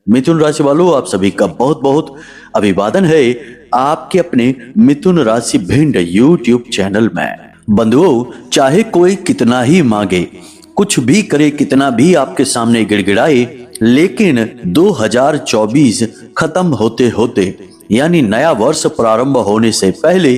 मिथुन राशि वालों, आप सभी का बहुत बहुत अभिवादन है आपके अपने मिथुन राशि भिंड यूट्यूब चैनल में। बंधुओं, चाहे कोई कितना ही मांगे, कुछ भी करे, कितना भी आपके सामने गिड़गिड़ाए, लेकिन 2024 खत्म होते होते यानी नया वर्ष प्रारंभ होने से पहले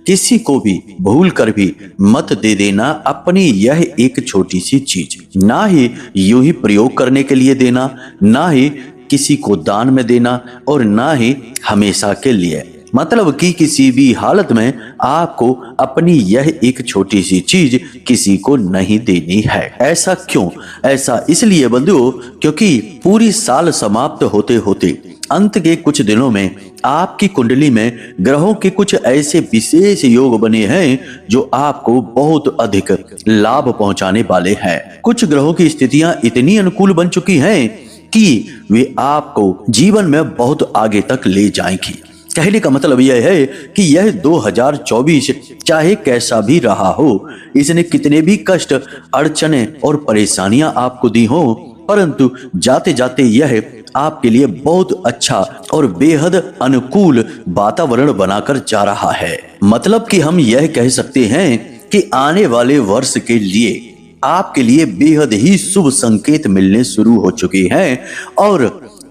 किसी को भी भूल कर भी मत दे देना अपनी यह एक छोटी सी चीज। ना ही यूं ही प्रयोग करने के लिए देना, ना ही किसी को दान में देना, और ना ही हमेशा के लिए। मतलब कि किसी भी हालत में आपको अपनी यह एक छोटी सी चीज किसी को नहीं देनी है। ऐसा क्यों? ऐसा इसलिए बंधुओं, क्योंकि पूरी साल समाप्त होते होते अंत के कुछ दिनों में आपकी कुंडली में ग्रहों के कुछ ऐसे विशेष योग बने हैं जो आपको बहुत अधिक लाभ पहुंचाने वाले हैं। कुछ ग्रहों की स्थितियां इतनी अनुकूल बन चुकी हैं कि वे आपको जीवन में बहुत आगे तक ले जाएंगी। कहने का मतलब यह है कि यह 2024 चाहे कैसा भी रहा हो, इसने कितने भी कष्ट, अड़चने और परेशानियां आपको दी हो, परंतु जाते जाते यह आपके लिए बहुत अच्छा और बेहद अनुकूल वातावरण बनाकर जा रहा है। मतलब कि हम यह कह सकते हैं कि आने वाले वर्ष के लिए आपके लिए बेहद ही शुभ संकेत मिलने शुरू हो चुके हैं और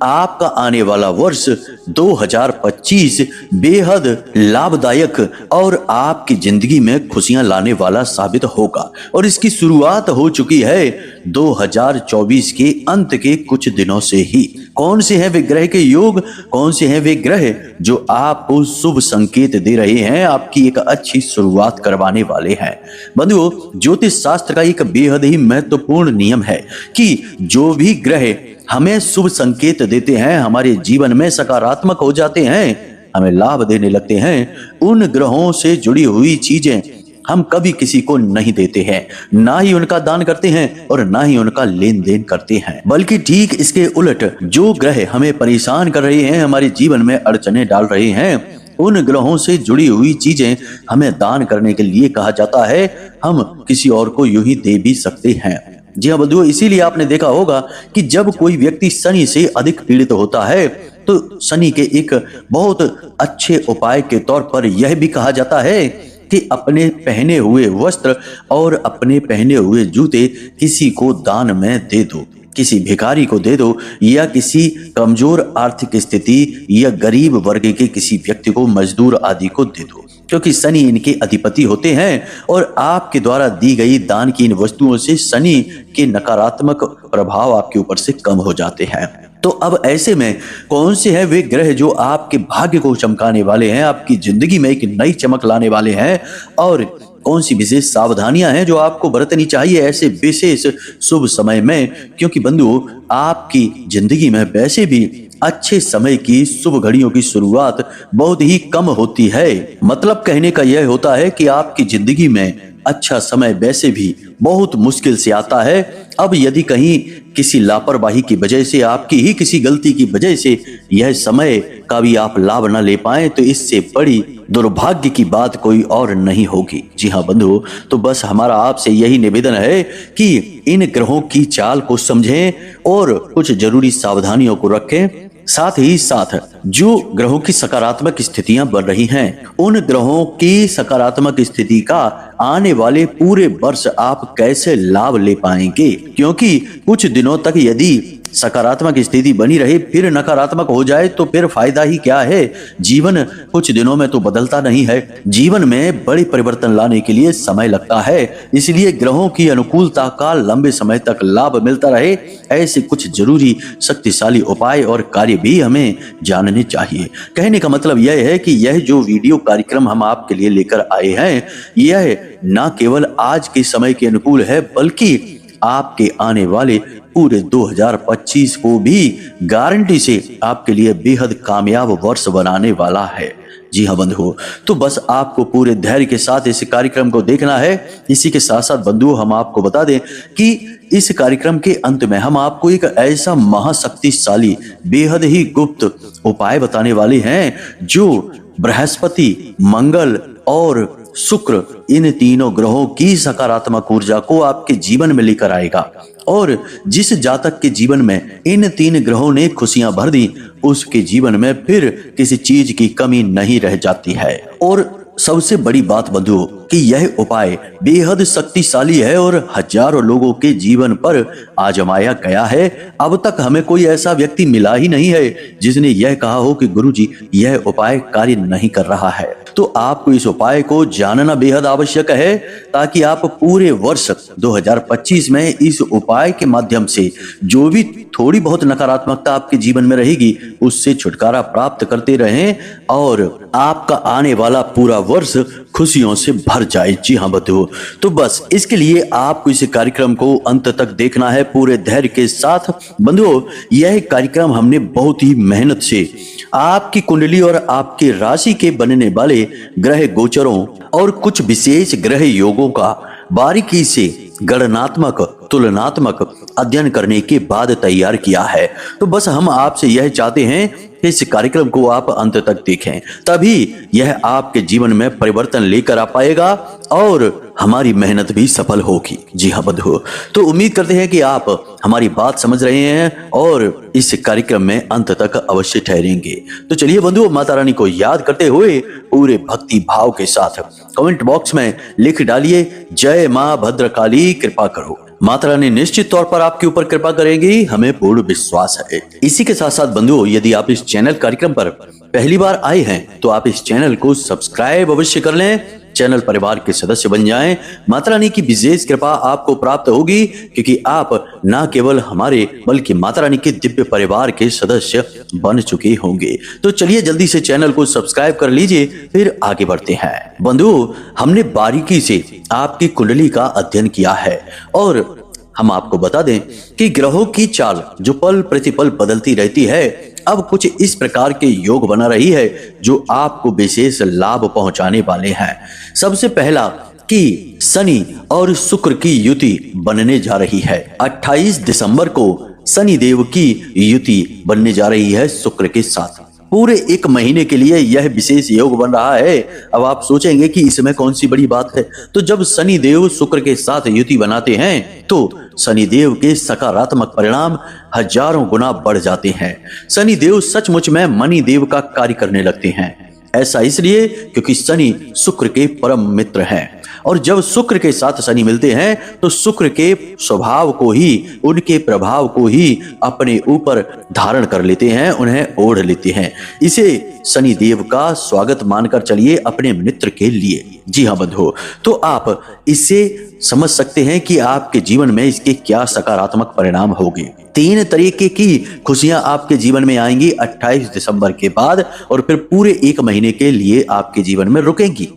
आपका आने वाला वर्ष 2025 बेहद लाभदायक और आपकी जिंदगी में खुशियां लाने वाला साबित होगा। और इसकी शुरुआत हो चुकी है 2024 के अंत के कुछ दिनों से ही। कौन से हैं वे ग्रह के योग, कौन से हैं वे ग्रह जो आपको शुभ संकेत दे रहे हैं, आपकी एक अच्छी शुरुआत करवाने वाले हैं? बंधुओं, ज्योतिष शास्त्र का एक बेहद ही महत्वपूर्ण नियम है कि जो भी ग्रह हमें शुभ संकेत देते हैं, हमारे जीवन में सकारात्मक हो जाते हैं, हमें लाभ देने लगते हैं, उन ग्रहों से जुड़ी हुई चीजें हम कभी किसी को नहीं देते हैं, ना ही उनका दान करते हैं और ना ही उनका लेन देन करते हैं। बल्कि ठीक इसके उलट, जो ग्रह हमें परेशान कर रहे हैं, हमारे जीवन में अड़चने डाल रहे हैं, उन ग्रहों से जुड़ी हुई चीजें हमें दान करने के लिए कहा जाता है। हम किसी और को यूं ही दे भी सकते हैं। जी हाँ बंधुओं, इसीलिए आपने देखा होगा कि जब कोई व्यक्ति शनि से अधिक पीड़ित होता है तो शनि के एक बहुत अच्छे उपाय के तौर पर यह भी कहा जाता है कि अपने पहने हुए वस्त्र और अपने पहने हुए जूते किसी को दान में दे दो, किसी भिखारी को दे दो, या किसी कमजोर आर्थिक स्थिति या गरीब वर्ग के किसी व्यक्ति को, मजदूर आदि को दे दो, क्योंकि शनि इनके अधिपति होते हैं और आपके द्वारा दी गई दान की इन वस्तुओं से शनि के नकारात्मक प्रभाव आपके ऊपर से कम हो जाते हैं। तो अब ऐसे में कौन से हैं वे ग्रह जो आपके भाग्य को चमकाने वाले हैं, आपकी जिंदगी में एक नई चमक लाने वाले हैं, और कौन सी विशेष सावधानियां हैं जो आपको बरतनी चाहिए ऐसे विशेष शुभ समय में? क्योंकि बंधुओं, आपकी जिंदगी में वैसे भी अच्छे समय की शुभ घड़ियों की शुरुआत बहुत ही कम होती है। मतलब कहने का यह होता है कि आपकी जिंदगी में अच्छा समय वैसे भी बहुत मुश्किल से आता है। अब यदि कहीं किसी लापरवाही की वजह से, आपकी ही किसी गलती की वजह से यह समय का भी आप लाभ न ले पाए, तो इससे बड़ी दुर्भाग्य की बात कोई और नहीं होगी। जी हाँ बंधुओं, तो बस हमारा आपसे यही निवेदन है कि इन ग्रहों की चाल को समझें और कुछ जरूरी सावधानियों को रखें। साथ ही साथ जो ग्रहों की सकारात्मक स्थितियां बन रही हैं, उन ग्रहों की सकारात्मक स्थिति का आने वाले पूरे वर्ष आप कैसे लाभ ले पाएंगे? क्योंकि कुछ दिनों तक यदि सकारात्मक स्थिति बनी रहे फिर नकारात्मक हो जाए तो फिर फायदा ही क्या है? जीवन कुछ दिनों में तो बदलता नहीं है। जीवन में बड़े परिवर्तन लाने के लिए समय लगता है। इसलिए ग्रहों की अनुकूलता का लंबे समय तक लाभ मिलता रहे, ऐसे कुछ जरूरी शक्तिशाली उपाय और कार्य भी हमें जानने चाहिए। कहने का मतलब यह है कि यह जो वीडियो कार्यक्रम हम आपके लिए लेकर आए हैं, यह न केवल आज के समय के अनुकूल है, बल्कि आपके आने वाले पूरे 2025 को भी गारंटी से आपके लिए बेहद कामयाब वर्ष बनाने वाला है। जी हाँ बंधुओं, तो बस आपको पूरे धैर्य के साथ इस कार्यक्रम को देखना है। इसी के साथ साथ बंधुओं, हम आपको बता दें कि इस कार्यक्रम के अंत में हम आपको एक ऐसा महाशक्तिशाली बेहद ही गुप्त उपाय बताने वाले हैं जो बृहस्पति, मंगल और शुक्र इन तीनों ग्रहों की सकारात्मक ऊर्जा को आपके जीवन में लेकर आएगा। और जिस जातक के जीवन में इन तीन ग्रहों ने खुशियां भर दी, उसके जीवन में फिर किसी चीज की कमी नहीं रह जाती है। और सबसे बड़ी बात बंधुओं कि यह उपाय बेहद शक्तिशाली है और हजारों लोगों के जीवन पर आजमाया गया है। अब तक हमें कोई ऐसा व्यक्ति मिला ही नहीं है जिसने यह कहा हो कि गुरुजी यह उपाय कार्य नहीं कर रहा है। तो आपको इस उपाय को जानना बेहद आवश्यक है, ताकि आप पूरे वर्ष 2025 में इस उपाय के माध्यम से जो भी थोड़ी बहुत नकारात्मकता आपके जीवन में रहेगी, उससे छुटकारा प्राप्त करते रहें और आपका आने वाला पूरा वर्ष खुशियों से भर जाए। जी हाँ बंधुओं, तो बस इसके लिए आपको इस कार्यक्रम को अंत तक देखना है पूरे धैर्य के साथ। बंधुओं, यह कार्यक्रम हमने बहुत ही मेहनत से आपकी कुंडली और आपके राशि के बनने वाले ग्रह गोचरों और कुछ विशेष ग्रह योगों का बारीकी से गणनात्मक तुलनात्मक अध्ययन करने के बाद तैयार किया है। तो बस हम आपसे यह चाहते हैं कि इस कार्यक्रम को आप अंत तक देखें, तभी यह आपके जीवन में परिवर्तन लेकर आ पाएगा और हमारी मेहनत भी सफल होगी। जी हाँ बंधुओं, तो उम्मीद करते हैं कि आप हमारी बात समझ रहे हैं और इस कार्यक्रम में अंत तक अवश्य ठहरेंगे। तो चलिए बंधुओं, माता रानी को याद करते हुए पूरे भक्ति भाव के साथ कमेंट बॉक्स में लिख डालिए, जय मां भद्रकाली कृपा करो। माता रानी निश्चित तौर पर आपके ऊपर कृपा करेंगी, हमें पूर्ण विश्वास है। इसी के साथ साथ बंधुओं, यदि आप इस चैनल कार्यक्रम पर पहली बार आए हैं तो आप इस चैनल को सब्सक्राइब अवश्य कर लें, चैनल परिवार के सदस्य बन जाएं। माता रानी की विशेष कृपा आपको प्राप्त होगी, क्योंकि आप न केवल हमारे बल्कि माता रानी के दिव्य परिवार के सदस्य बन चुके होंगे। तो चलिए जल्दी से चैनल को सब्सक्राइब कर लीजिए, फिर आगे बढ़ते हैं। बंधुओं, हमने बारीकी से आपकी कुंडली का अध्ययन किया है और हम आपको बता दें कि ग्रहों की चाल जो पल प्रतिपल बदलती रहती है, अब कुछ इस प्रकार के योग बना रही है जो आपको विशेष लाभ पहुंचाने वाले हैं। सबसे पहला कि शनि और शुक्र की युति बनने जा रही है। 28 दिसंबर को शनि देव की युति बनने जा रही है शुक्र के साथ। पूरे एक महीने के लिए यह विशेष योग बन रहा है। अब आप सोचेंगे कि इसमें कौन सी बड़ी बात है, तो जब शनि देव शुक्र के साथ युति बनाते हैं तो शनि देव के सकारात्मक परिणाम हजारों गुना बढ़ जाते हैं। शनि देव सचमुच में मणि देव का कार्य करने लगते हैं। ऐसा इसलिए क्योंकि शनि शुक्र के परम मित्र हैं, और जब शुक्र के साथ शनि मिलते हैं तो शुक्र के स्वभाव को ही, उनके प्रभाव को ही अपने ऊपर धारण कर लेते हैं, उन्हें ओढ़ लेते हैं। इसे शनि देव का स्वागत मानकर चलिए अपने मित्र के लिए। जी हाँ बंधुओं, तो आप इससे समझ सकते हैं कि आपके जीवन में इसके क्या सकारात्मक परिणाम होंगे। 3 तरीके की खुशियां आपके जीवन में आएंगी 28 दिसंबर के बाद, और फिर पूरे एक महीने के लिए आपके जीवन में रुकेंगी।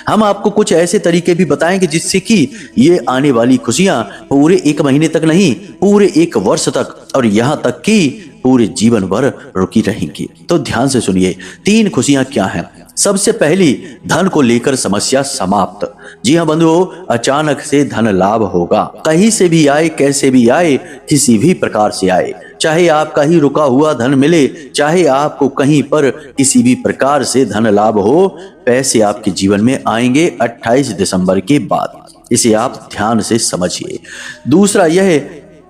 हम आपको कुछ ऐसे तरीके भी बताएंगे जिससे कि ये आने वाली खुशियां पूरे एक महीने तक नहीं, पूरे एक वर्ष तक और यहाँ तक कि पूरे जीवन भर रुकी रहेंगी। तो ध्यान से सुनिए 3 खुशियां क्या हैं। सबसे पहली, धन को लेकर समस्या समाप्त। जी हाँ बंधुओं, अचानक से धन लाभ होगा। कहीं से भी आए, कैसे भी आए, किसी भी प्रकार से आए, चाहे आपका ही रुका हुआ धन मिले, चाहे आपको कहीं पर किसी भी प्रकार से धन लाभ हो, पैसे आपके जीवन में आएंगे 28 दिसंबर के बाद। इसे आप ध्यान से समझिए। दूसरा यह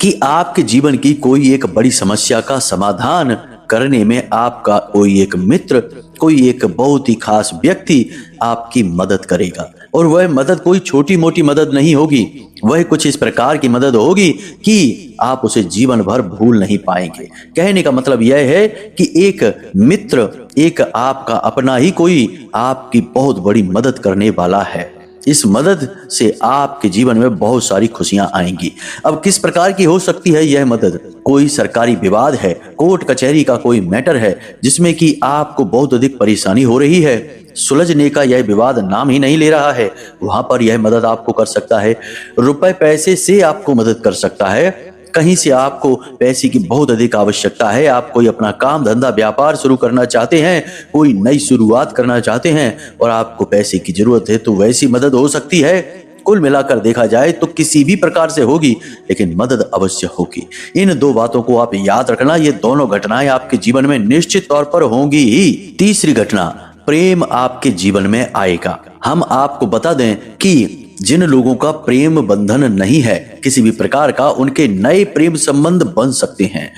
कि आपके जीवन की कोई एक बड़ी समस्या का समाधान करने में आपका कोई एक मित्र, कोई एक बहुत ही खास व्यक्ति आपकी मदद करेगा, और वह मदद कोई छोटी मोटी मदद नहीं होगी। वह कुछ इस प्रकार की मदद होगी कि आप उसे जीवन भर भूल नहीं पाएंगे। कहने का मतलब यह है कि एक मित्र, एक आपका अपना ही कोई आपकी बहुत बड़ी मदद करने वाला है। इस मदद से आपके जीवन में बहुत सारी खुशियां आएंगी। अब किस प्रकार की हो सकती है यह मदद? कोई सरकारी विवाद है, कोर्ट कचहरी का कोई मैटर है जिसमें कि आपको बहुत अधिक परेशानी हो रही है, सुलझने का यह विवाद नाम ही नहीं ले रहा है, वहां पर यह मदद आपको कर सकता है। रुपए पैसे से आपको मदद कर सकता है। कहीं से आपको पैसे की बहुत अधिक आवश्यकता है, आप कोई अपना काम धंधा व्यापार शुरू करना चाहते हैं, कोई नई शुरुआत करना चाहते हैं और आपको पैसे की जरूरत है, तो वैसी मदद हो सकती है। कुल मिलाकर देखा जाए तो किसी भी प्रकार से होगी, लेकिन मदद अवश्य होगी। इन 2 बातों को आप याद रखना, ये दोनों घटनाएं आपके जीवन में निश्चित तौर पर होंगी ही। तीसरी घटना, प्रेम आपके जीवन में आएगा। हम आपको बता दें कि जिन लोगों का प्रेम बंधन नहीं है किसी भी प्रकार का, उनके नए प्रेम संबंध बन सकते हैं।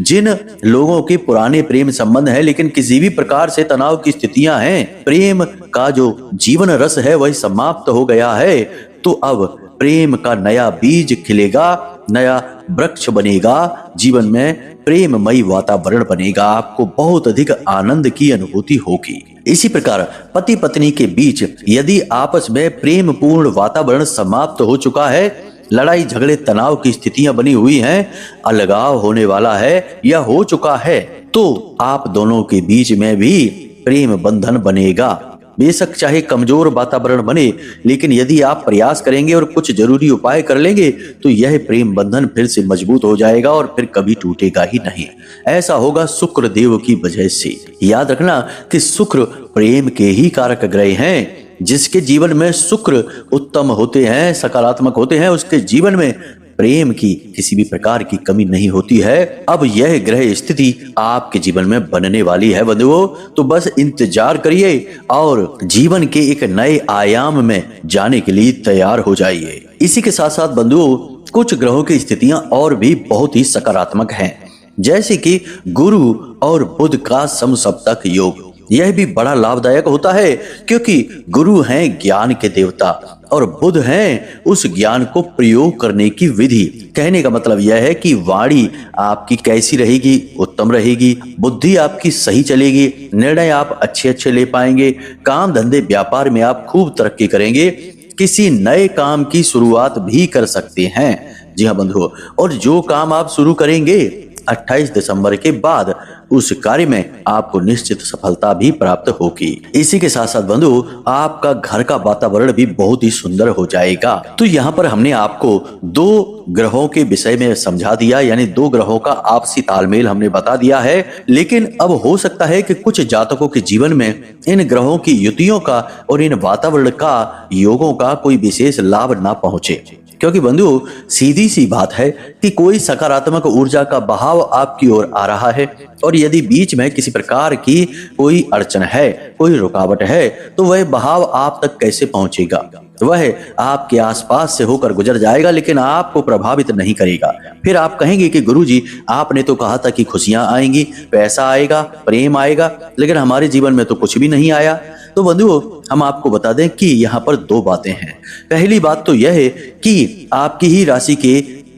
जिन लोगों के पुराने प्रेम संबंध है लेकिन किसी भी प्रकार से तनाव की स्थितियां हैं, प्रेम का जो जीवन रस है वही समाप्त हो गया है, तो अब प्रेम का नया बीज खिलेगा, नया वृक्ष बनेगा, जीवन में प्रेममयी वातावरण बनेगा, आपको बहुत अधिक आनंद की अनुभूति होगी। इसी प्रकार पति पत्नी के बीच यदि आपस में प्रेम पूर्ण वातावरण समाप्त हो चुका है, लड़ाई झगड़े तनाव की स्थितियां बनी हुई हैं, अलगाव होने वाला है या हो चुका है, तो आप दोनों के बीच में भी प्रेम बंधन बनेगा। बेशक चाहे कमजोर वातावरण बने, लेकिन यदि आप प्रयास करेंगे और कुछ जरूरी उपाय कर लेंगे तो यह प्रेम बंधन फिर से मजबूत हो जाएगा और फिर कभी टूटेगा ही नहीं। ऐसा होगा शुक्र देव की वजह से। याद रखना कि शुक्र प्रेम के ही कारक ग्रह हैं। जिसके जीवन में शुक्र उत्तम होते हैं, सकारात्मक होते हैं, उसके जीवन में प्रेम की किसी भी प्रकार की कमी नहीं होती है। अब यह ग्रह स्थिति आपके जीवन में बनने वाली है बंधुओं, तो बस इंतजार करिए और जीवन के एक नए आयाम में जाने के लिए तैयार हो जाइए। इसी के साथ साथ बंधुओं, कुछ ग्रहों की स्थितियां और भी बहुत ही सकारात्मक हैं, जैसे कि गुरु और बुध का समसप्तक योग। यह भी बड़ा लाभदायक होता है क्योंकि गुरु हैं ज्ञान के देवता और बुध हैं उस ज्ञान को प्रयोग करने की विधि। कहने का मतलब यह है कि वाणी आपकी कैसी रहेगी, उत्तम रहेगी, बुद्धि आपकी सही चलेगी, निर्णय आप अच्छे ले पाएंगे, काम धंधे व्यापार में आप खूब तरक्की करेंगे, किसी नए काम की शुरुआत भी कर सकते हैं। जी हाँ बंधुओं, और जो काम आप शुरू करेंगे 28 दिसंबर के बाद उस कार्य में आपको निश्चित सफलता भी प्राप्त होगी। इसी के साथ साथ बंधु, आपका घर का वातावरण भी बहुत ही सुंदर हो जाएगा। तो यहाँ पर हमने आपको 2 ग्रहों के विषय में समझा दिया, यानी 2 ग्रहों का आपसी तालमेल हमने बता दिया है। लेकिन अब हो सकता है कि कुछ जातकों के जीवन में इन ग्रहों की युतियों का और इन वातावरण का, योगों का कोई विशेष लाभ ना पहुंचे, क्योंकि बंधु सीधी सी बात है कि कोई सकारात्मक ऊर्जा का बहाव आपकी ओर आ रहा है और यदि बीच में किसी प्रकार की कोई अड़चन है, कोई रुकावट है, तो वह बहाव आप तक कैसे पहुंचेगा? वह आपके आसपास से होकर गुजर जाएगा लेकिन आपको प्रभावित नहीं करेगा। फिर आप कहेंगे कि गुरुजी आपने तो कहा था कि खुशियां आएंगी, पैसा आएगा, प्रेम आएगा, लेकिन हमारे जीवन में तो कुछ भी नहीं आया। तो बंधुओं, हम आपको बता दें कि यहाँ पर 2 बातें हैं। पहली बात तो यह है कि आपकी ही राशि के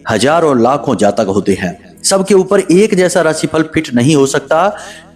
हजारों लाखों जातक होते हैं, सबके ऊपर एक जैसा राशिफल फिट नहीं हो सकता।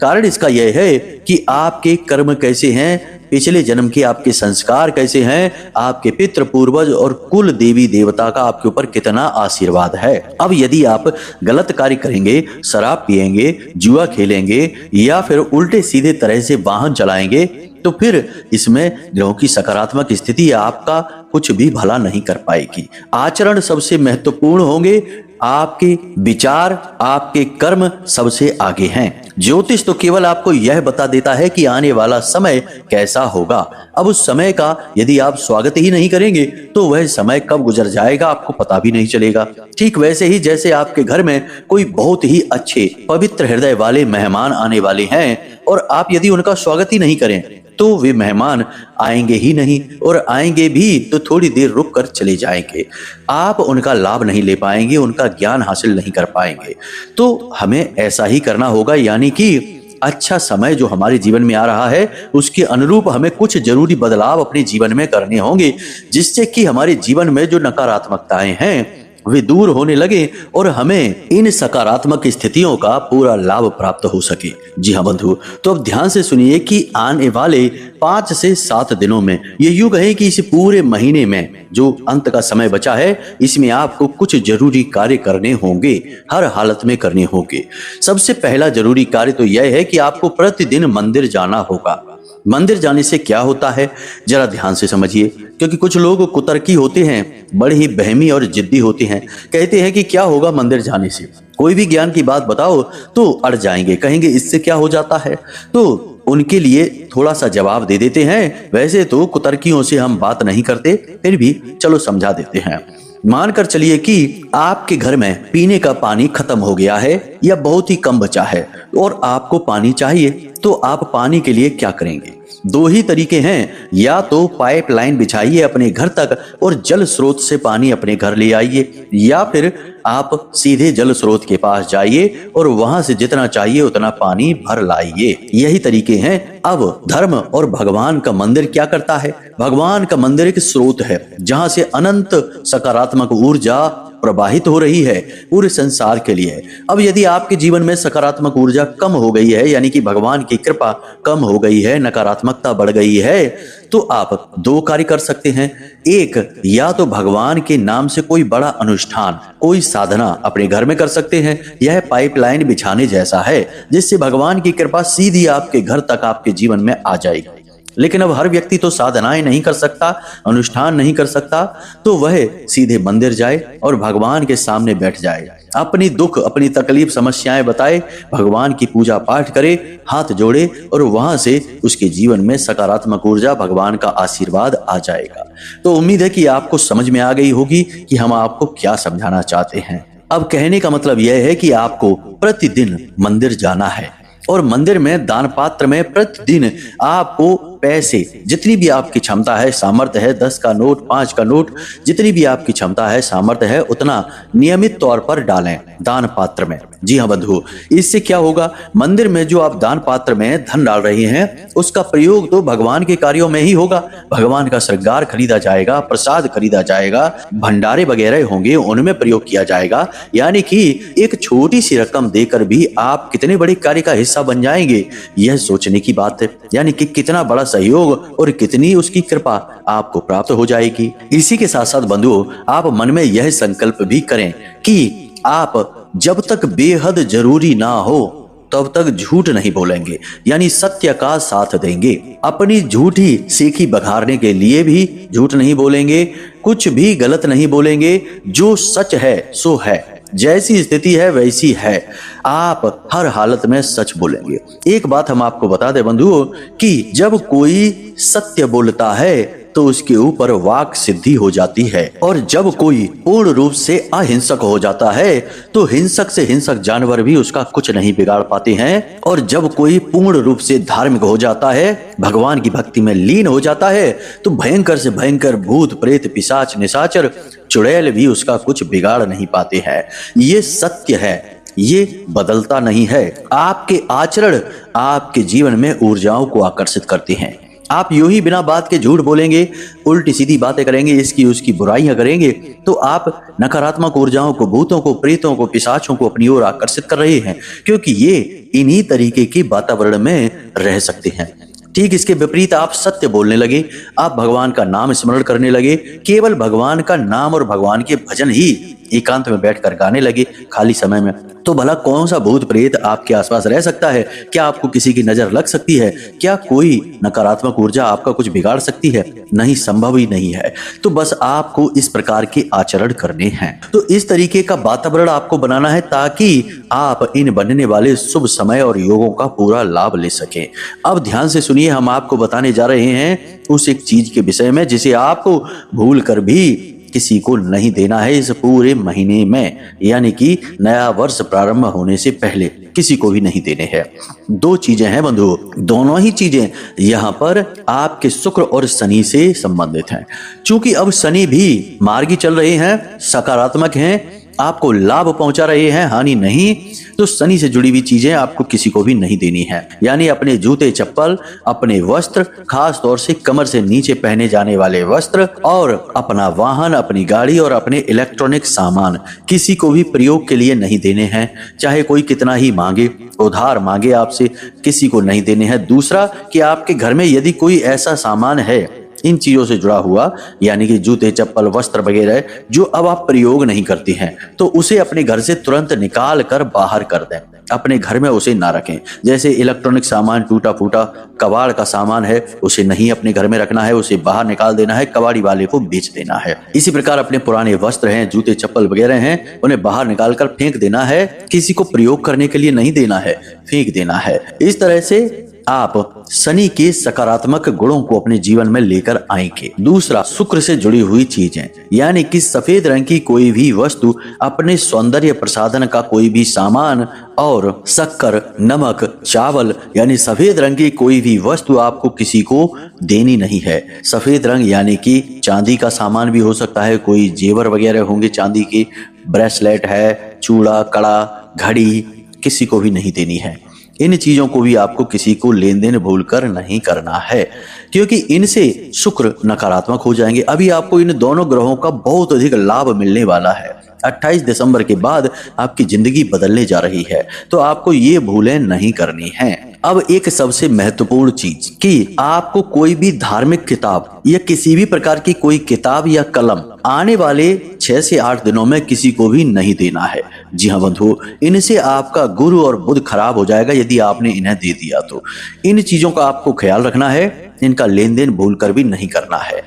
कारण इसका यह है कि आपके कर्म कैसे हैं, पिछले जन्म के आपके संस्कार कैसे हैं, आपके पितृ पूर्वज और कुल देवी देवता का आपके ऊपर कितना आशीर्वाद है। अब यदि आप गलत कार्य करेंगे, शराब पिएंगे, जुआ खेलेंगे या फिर उल्टे सीधे तरह से वाहन चलाएंगे, तो फिर इसमें ग्रहों की सकारात्मक स्थिति आपका कुछ भी भला नहीं कर पाएगी। आचरण सबसे महत्वपूर्ण होंगे, आपके विचार, आपके कर्म सबसे आगे हैं। ज्योतिष तो केवल आपको यह बता देता है कि आने वाला समय कैसा होगा। अब उस समय का यदि आप स्वागत ही नहीं करेंगे तो वह समय कब गुजर जाएगा आपको पता भी नहीं चलेगा। ठीक वैसे ही जैसे आपके घर में कोई बहुत ही अच्छे पवित्र हृदय वाले मेहमान आने वाले हैं और आप यदि उनका स्वागत ही नहीं करें तो वे मेहमान आएंगे ही नहीं, और आएंगे भी तो थोड़ी देर रुक कर चले जाएंगे। आप उनका लाभ नहीं ले पाएंगे, उनका ज्ञान हासिल नहीं कर पाएंगे। तो हमें ऐसा ही करना होगा, यानी कि अच्छा समय जो हमारे जीवन में आ रहा है उसके अनुरूप हमें कुछ जरूरी बदलाव अपने जीवन में करने होंगे, जिससे कि हमारे जीवन में जो नकारात्मकताएं हैं वे दूर होने लगे और हमें इन सकारात्मक स्थितियों का पूरा लाभ प्राप्त हो सके। जी हाँ बंधु, तो अब ध्यान से सुनिए कि आने वाले 5 से 7 दिनों में ये युग है कि इस पूरे महीने में जो अंत का समय बचा है इसमें आपको कुछ जरूरी कार्य करने होंगे, हर हालत में करने होंगे। सबसे पहला जरूरी कार्य तो यह है कि आपको प्रतिदिन मंदिर जाना होगा। मंदिर जाने से क्या होता है जरा ध्यान से समझिए, क्योंकि कुछ लोग कुतर्की होते हैं, बड़े ही बहमी और जिद्दी होते हैं। कहते हैं कि क्या होगा मंदिर जाने से, कोई भी ज्ञान की बात बताओ तो अड़ जाएंगे, कहेंगे इससे क्या हो जाता है। तो उनके लिए थोड़ा सा जवाब दे देते हैं। वैसे तो कुतर्कियों से हम बात नहीं करते, फिर भी चलो समझा देते हैं। मानकर चलिए कि आपके घर में पीने का पानी खत्म हो गया है या बहुत ही कम बचा है और आपको पानी चाहिए, तो आप पानी के लिए क्या करेंगे? दो ही तरीके हैं, या तो पाइपलाइन बिछाइए अपने घर तक और जल स्रोत से पानी अपने घर ले आइए, या फिर आप सीधे जल स्रोत के पास जाइए और वहां से जितना चाहिए उतना पानी भर लाइए। यही तरीके हैं। अब धर्म और भगवान का मंदिर क्या करता है? भगवान का मंदिर एक स्रोत है जहां से अनंत सकारात्मक ऊर्जा प्रवाहित हो रही है पूरे संसार के लिए। अब यदि आपके जीवन में सकारात्मक ऊर्जा कम हो गई है, यानी कि भगवान की कृपा कम हो गई है, नकारात्मकता बढ़ गई है, तो आप दो कार्य कर सकते हैं। एक, या तो भगवान के नाम से कोई बड़ा अनुष्ठान, कोई साधना अपने घर में कर सकते हैं। यह पाइपलाइन बिछाने जैसा है जिससे भगवान की कृपा सीधी आपके घर तक आपके जीवन में आ जाएगी। लेकिन अब हर व्यक्ति तो साधनाएं नहीं कर सकता, अनुष्ठान नहीं कर सकता, तो वह सीधे मंदिर जाए और भगवान के सामने बैठ जाए, अपनी दुख, अपनी तकलीफ, समस्याएं बताए, भगवान की पूजा पाठ करे, हाथ जोड़े और वहां से उसके जीवन में सकारात्मक ऊर्जा, भगवान का आशीर्वाद आ जाएगा। तो उम्मीद है कि आपको समझ में आ गई होगी कि हम आपको क्या समझाना चाहते हैं। अब कहने का मतलब यह है कि आपको प्रतिदिन मंदिर जाना है और मंदिर में दान पात्र में प्रतिदिन आपको पैसे, जितनी भी आपकी क्षमता है, सामर्थ्य है, 10 का नोट, 5 का नोट, जितनी भी आपकी क्षमता है, सामर्थ्य है, उतना नियमित तौर पर डालें दान पात्र में। जी हाँ बंधु, इससे क्या होगा? मंदिर में जो आप दान पात्र में धन डाल रहे हैं उसका प्रयोग तो भगवान के कार्यों में ही होगा। भगवान का श्रृंगार खरीदा जाएगा, प्रसाद खरीदा जाएगा, भंडारे वगैरह होंगे, उनमें प्रयोग किया जाएगा। यानी कि एक छोटी सी रकम देकर भी आप कितने बड़े कार्य का हिस्सा बन जाएंगे, यह सोचने की बात है। यानी कि कितना बड़ा सहयोग और कितनी उसकी कृपा आपको प्राप्त हो जाएगी। इसी के साथ साथ बंधुओं, आप मन में यह संकल्प भी करें कि आप जब तक बेहद जरूरी ना हो तब तक झूठ नहीं बोलेंगे, यानी सत्य का साथ देंगे। अपनी झूठी सीखी बखारने के लिए भी झूठ नहीं बोलेंगे, कुछ भी गलत नहीं बोलेंगे। जो सच है सो है, जैसी स्थिति है वैसी है, आप हर हालत में सच बोलेंगे। एक बात हम आपको बता दें बंधुओं कि जब कोई सत्य बोलता है तो उसके ऊपर वाक सिद्धि हो जाती है, और जब कोई पूर्ण रूप से अहिंसक हो जाता है तो हिंसक से हिंसक जानवर भी उसका कुछ नहीं बिगाड़ पाते हैं। और जब कोई पूर्ण रूप से धार्मिक हो जाता है, भगवान की भक्ति में लीन हो जाता है, तो भयंकर से भयंकर भूत प्रेत पिशाच निशाचर चुड़ैल भी उसका कुछ बिगाड़ नहीं पाते हैं। ये सत्य है, ये बदलता नहीं है। आपके आचरण आपके जीवन में ऊर्जाओं को आकर्षित करते हैं। आप यूं ही बिना बात के झूठ बोलेंगे, उल्टी सीधी बातें करेंगे, इसकी उसकी बुराइयां करेंगे, तो आप नकारात्मक ऊर्जाओं को, भूतों को, प्रेतों को, पिशाचों को अपनी ओर आकर्षित कर रहे हैं, क्योंकि ये इन्हीं तरीके के वातावरण में रह सकते हैं। ठीक इसके विपरीत आप सत्य बोलने लगे, आप भगवान का नाम स्मरण करने लगे, केवल भगवान का नाम और भगवान के भजन ही एकांत में बैठकर गाने लगे खाली समय में, तो भला कौन सा भूत प्रेत आपके आसपास रह सकता है? क्या आपको किसी की नजर लग सकती है? क्या कोई नकारात्मक ऊर्जा आपका कुछ बिगाड़ सकती है? नहीं, संभव ही नहीं है। तो बस आपको इस प्रकार के आचरण करने हैं। तो इस तरीके का वातावरण आपको बनाना है ताकि आप इन बनने वाले शुभ समय और योगों का पूरा लाभ ले सकें। अब ध्यान से सुनिए, हम आपको बताने जा रहे हैं उस एक चीज के विषय में जिसे आपको भूल कर भी किसी को नहीं देना है इस पूरे महीने में, यानी कि नया वर्ष प्रारंभ होने से पहले किसी को भी नहीं देने हैं। दो चीजें हैं बंधु, दोनों ही चीजें यहाँ पर आपके शुक्र और शनि से संबंधित हैं। चूंकि अब शनि भी मार्गी चल रहे हैं, सकारात्मक हैं, आपको लाभ पहुंचा रहे हैं, हानि नहीं, तो शनि से जुड़ी हुई चीजें आपको किसी को भी नहीं देनी है। यानी अपने जूते चप्पल, अपने वस्त्र, खास तौर से कमर से नीचे पहने जाने वाले वस्त्र, और अपना वाहन, अपनी गाड़ी और अपने इलेक्ट्रॉनिक सामान किसी को भी प्रयोग के लिए नहीं देने हैं। चाहे कोई कितना ही मांगे, उधार मांगे आपसे, किसी को नहीं देने हैं। दूसरा कि आपके घर में यदि कोई ऐसा सामान है इन चीजों से जुड़ा हुआ, यानी कि जूते चप्पल वस्त्र वगैरह, जो अब आप प्रयोग नहीं करते हैं, तो उसे अपने घर से तुरंत निकाल कर बाहर कर दें, अपने घर में उसे ना रखें। जैसे इलेक्ट्रॉनिक सामान, टूटा फूटा कबाड़ का सामान है, उसे नहीं अपने घर में रखना है, उसे बाहर निकाल देना है, कबाड़ी वाले को बेच देना है। इसी प्रकार अपने पुराने वस्त्र हैं, जूते चप्पल वगैरह हैं, उन्हें बाहर निकाल कर फेंक देना है, किसी को प्रयोग करने के लिए नहीं देना है, फेंक देना है। इस तरह से आप शनि के सकारात्मक गुणों को अपने जीवन में लेकर आएंगे। दूसरा, शुक्र से जुड़ी हुई चीजें, यानी कि सफेद रंग की कोई भी वस्तु, अपने सौंदर्य प्रसाधन का कोई भी सामान और शक्कर, नमक, चावल यानी सफेद रंग की कोई भी वस्तु आपको किसी को देनी नहीं है। सफेद रंग यानी कि चांदी का सामान भी हो सकता है, कोई जेवर वगैरह होंगे चांदी के, ब्रेसलेट है, चूड़ा, कड़ा, घड़ी, किसी को भी नहीं देनी है। इन चीजों को भी आपको किसी को लेन देन भूलकर नहीं करना है, क्योंकि इनसे शुक्र नकारात्मक हो जाएंगे। अभी आपको इन दोनों ग्रहों का बहुत अधिक लाभ मिलने वाला है। 28 दिसंबर के बाद आपकी जिंदगी बदलने जा रही है, तो आपको ये भूलें नहीं करनी है। अब एक सबसे महत्वपूर्ण चीज कि आपको कोई भी धार्मिक किताब या किसी भी प्रकार की कोई किताब या कलम आने वाले 6 से 8 दिनों में किसी को भी नहीं देना है। जी हाँ बंधुओं, इनसे आपका गुरु और बुध खराब हो जाएगा यदि आपने इन्हें दे दिया तो। इन चीजों का आपको ख्याल रखना है, इनका लेन देन भूल कर भी नहीं करना है।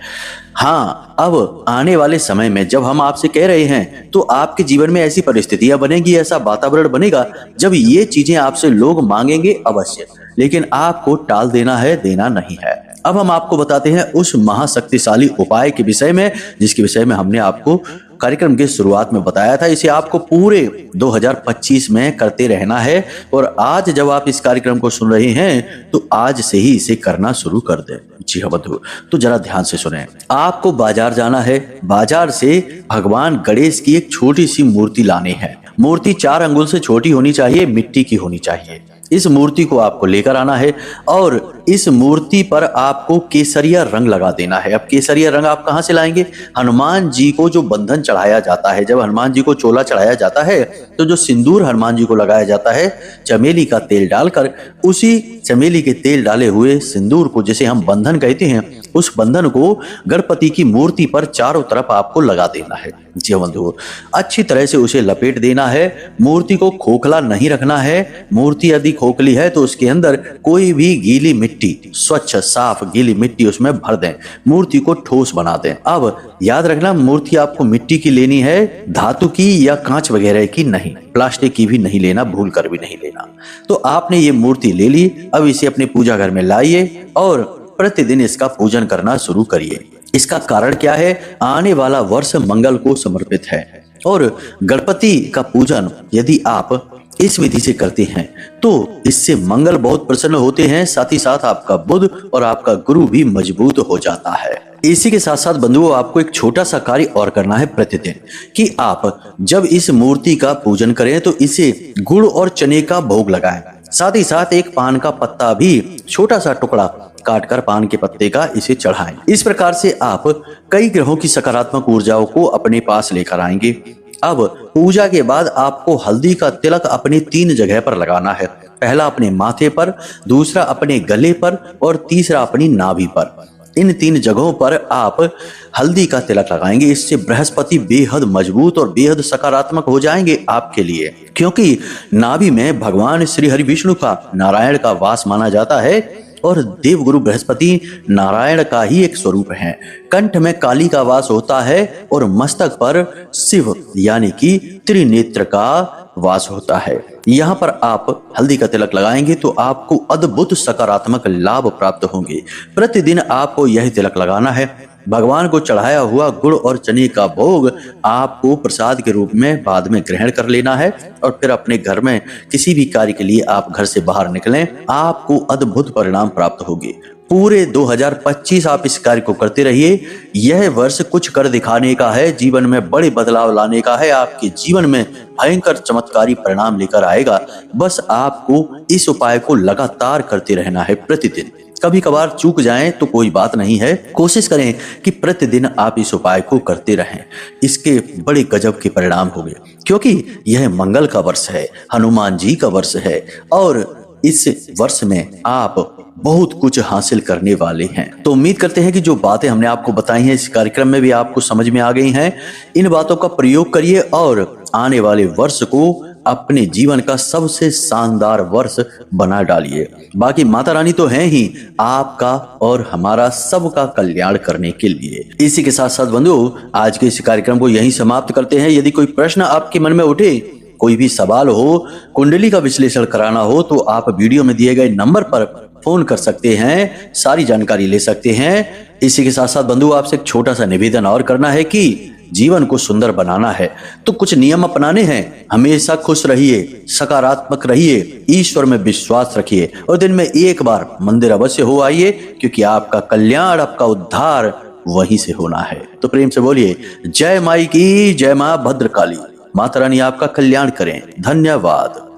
हाँ, अब आने वाले समय में जब हम आपसे कह रहे हैं तो आपके जीवन में ऐसी परिस्थितियां बनेगी, ऐसा वातावरण बनेगा जब ये चीजें आपसे लोग मांगेंगे अवश्य, लेकिन आपको टाल देना है, देना नहीं है। अब हम आपको बताते हैं उस महाशक्तिशाली उपाय के विषय में जिसके विषय में हमने आपको कार्यक्रम की शुरुआत में बताया था। इसे आपको पूरे 2025 में करते रहना है, और आज जब आप इस कार्यक्रम को सुन रहे हैं तो आज से ही इसे करना शुरू कर दें। जी हाँ बंधु, तो जरा ध्यान से सुनें। आपको बाजार जाना है, बाजार से भगवान गणेश की एक छोटी सी मूर्ति लानी है। मूर्ति 4 अंगुल से छोटी होनी चाहिए, मिट्टी की होनी चाहिए। इस मूर्ति को आपको लेकर आना है और इस मूर्ति पर आपको केसरिया रंग लगा देना है। अब केसरिया रंग आप कहां से लाएंगे? हनुमान जी को जो बंधन चढ़ाया जाता है, जब हनुमान जी को चोला चढ़ाया जाता है तो जो सिंदूर हनुमान जी को लगाया जाता है, चमेली का तेल डालकर, उसी चमेली के तेल डाले हुए सिंदूर को, जिसे हम बंधन कहते हैं, उस बंधन को गणपति की मूर्ति पर चारों तरफ आपको लगा देना है। जी बंधुओं, अच्छी तरह से उसे लपेट देना है। मूर्ति को खोखला नहीं रखना है। मूर्ति यदि खोखली है तो उसके अंदर कोई भी गीली मिट्टी, स्वच्छ साफ गीली मिट्टी उसमें भर दें, मूर्ति को ठोस बना दें। अब याद रखना, मूर्ति आपको मिट्टी की लेनी है, धातु की या कांच वगैरह की नहीं, प्लास्टिक की भी नहीं लेना, भूल कर भी नहीं लेना। तो आपने ये मूर्ति ले ली, अब इसे अपने पूजा घर में लाइए और प्रतिदिन इसका पूजन करना शुरू करिए। इसका कारण क्या है? आने वाला वर्ष मंगल को समर्पित है, और गणपति का पूजन यदि आप इस विधि से करते हैं तो इससे मंगल बहुत प्रसन्न होते हैं, साथ ही साथ आपका बुध और आपका गुरु भी मजबूत हो जाता है। इसी के साथ साथ बंधुओं, आपको एक छोटा सा कार्य और करना है प्रतिदिन, कि आप जब इस मूर्ति का पूजन करें तो इसे गुड़ और चने का भोग लगाएं। साथ ही साथ एक पान का पत्ता भी, छोटा सा टुकड़ा काटकर पान के पत्ते का, इसे चढ़ाएं। इस प्रकार से आप कई ग्रहों की सकारात्मक ऊर्जाओं को अपने पास लेकर आएंगे। अब पूजा के बाद आपको हल्दी का तिलक अपने 3 जगह पर लगाना है। पहला अपने माथे पर, दूसरा अपने गले पर और तीसरा अपनी नाभि पर। इन 3 जगहों पर आप हल्दी का तिलक लगाएंगे। इससे बृहस्पति बेहद मजबूत और बेहद सकारात्मक हो जाएंगे आपके लिए, क्योंकि नाभि में भगवान श्री हरि विष्णु का, नारायण का वास माना जाता है, और देवगुरु बृहस्पति नारायण का ही एक स्वरूप है। कंठ में काली का वास होता है और मस्तक पर शिव यानी कि त्रिनेत्र का वास होता है। यहाँ पर आप हल्दी का तिलक लगाएंगे तो आपको अद्भुत सकारात्मक लाभ प्राप्त होंगे। प्रतिदिन आपको यह तिलक लगाना है। भगवान को चढ़ाया हुआ गुड़ और चने का भोग आपको प्रसाद के रूप में बाद में ग्रहण कर लेना है, और फिर अपने घर में किसी भी कार्य के लिए आप घर से बाहर निकलें, आपको अद्भुत परिणाम प्राप्त होंगे। पूरे 2025 आप इस कार्य को करते रहिए। यह वर्ष कुछ कर दिखाने का है, जीवन में बड़े बदलाव लाने का है, आपके जीवन में भयंकर चमत्कारी परिणाम लेकर आएगा। बस आपको इस उपाय को लगातार करते रहना है प्रतिदिन। कभी कभार चूक जाएं तो कोई बात नहीं है, कोशिश करें कि प्रतिदिन आप इस उपाय को करते रहें। इसके बड़े गजब के परिणाम होंगे, क्योंकि यह मंगल का वर्ष है, हनुमान जी का वर्ष है, और इस वर्ष में आप बहुत कुछ हासिल करने वाले हैं। तो उम्मीद करते हैं कि जो बातें हमने आपको बताई हैं इस कार्यक्रम में भी आपको समझ में आ गई हैं। इन बातों का प्रयोग करिए और आने वाले वर्ष को अपने जीवन का सबसे शानदार वर्ष बना डालिए। बाकी माता रानी तो हैं ही आपका और हमारा सबका कल्याण करने के लिए। इसी के साथ साथ बंधुओं, आज के इस कार्यक्रम को यहीं समाप्त करते हैं। यदि कोई प्रश्न आपके मन में उठे, कोई भी सवाल हो, कुंडली का विश्लेषण कराना हो, तो आप वीडियो में दिए गए नंबर पर फोन कर सकते हैं, सारी जानकारी ले सकते हैं। इसी के साथ साथ बंधु आपसे एक छोटा सा निवेदन और करना है कि जीवन को सुंदर बनाना है तो कुछ नियम अपनाने हैं। हमेशा खुश रहिए, सकारात्मक रहिए, ईश्वर में विश्वास रखिए और दिन में एक बार मंदिर अवश्य हो आइए, क्योंकि आपका कल्याण, आपका उद्धार वहीं से होना है। तो प्रेम से बोलिए जय माई की, जय मां भद्रकाली। माता रानी आपका कल्याण करें। धन्यवाद।